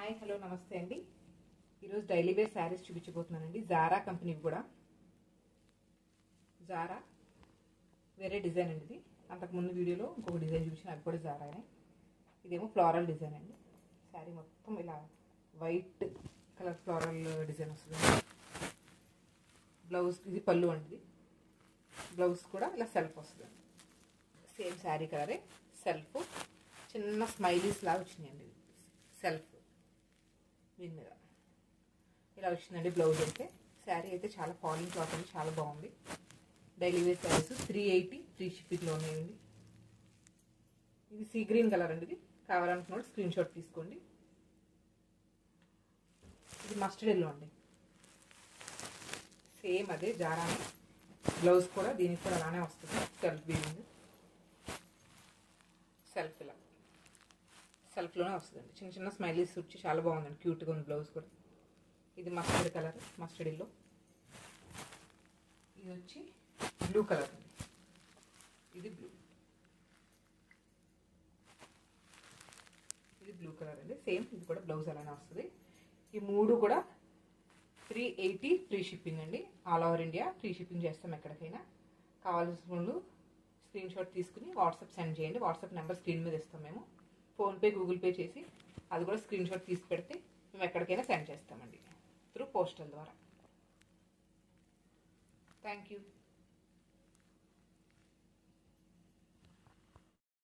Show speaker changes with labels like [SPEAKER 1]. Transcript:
[SPEAKER 1] Hi hello నమస్తే అండి. ఈరోజు డైలీ వేర్ శారీస్ చూపించబోతున్నానండి. జారా కంపెనీ కూడా. జారా వేరే డిజైన్ అండి. ఇది అంతకుముందు వీడియోలో ఇంకొక డిజైన్ చూపించిన అది కూడా జారానే. ఇదేమో ఫ్లోరల్ డిజైన్ అండి. శారీ మొత్తం ఇలా వైట్ కలర్ ఫ్లోరల్ డిజైన్ వస్తుంది. బ్లౌజ్ ఇది పళ్ళు అండి. బ్లౌజ్ కూడా ఇలా సెల్ఫ్ వస్తుంది. సేమ్ శారీ కలరే సెల్ఫ్ చిన్న స్మైలీస్ లాగా వచ్చినాయండి. సెల్ఫ్ దీని మీద ఇలా వచ్చిందండి. బ్లౌజ్ అయితే శారీ అయితే చాలా ఫాలింగ్ క్లాత్ అండి, చాలా బాగుంది. డైలీ వేర్ శారీస్ 380 ఫ్రీ షిప్పింగ్లో ఉన్నాయండి. ఇది సీ గ్రీన్ కలర్ అండి. ఇది కావాలనుకున్న స్క్రీన్ షాట్ తీసుకోండి. ఇది మస్టర్డ్ ఎల్లో అండి. సేమ్ అదే జారానే. బ్లౌజ్ కూడా దీనికి కూడా అలానే వస్తుంది. సెల్ఫ్ వీవింగ్ సెల్ఫ్ ఇలా సెల్ఫ్లోనే వస్తుందండి. చిన్న చిన్న స్మైలీస్ వచ్చి చాలా బాగుందండి. క్యూట్గా ఉంది బ్లౌజ్ కూడా. ఇది మస్టర్డ్ కలర్, మస్టర్డ్ ఎల్లో. ఇది వచ్చి బ్లూ కలర్ అండి. ఇది బ్లూ, ఇది బ్లూ కలర్ అండి. సేమ్ ఇది కూడా బ్లౌజ్ అలానే వస్తుంది. ఈ మూడు కూడా 380 ఫ్రీ షిప్పింగ్ అండి. All over India free shipping చేస్తాం. ఎక్కడికైనా కావాల్సిన వాళ్ళు స్క్రీన్ షాట్ తీసుకుని వాట్సాప్ సెండ్ చేయండి. వాట్సాప్ నెంబర్ స్క్రీన్ మీద ఇస్తాం. మేము ఫోన్పే గూగుల్ పే చేసి అది కూడా స్క్రీన్ షాట్ తీసి పెడితే మేము ఎక్కడికైనా సెండ్ చేస్తామండి త్రూ పోస్టల్ ద్వారా. Thank you.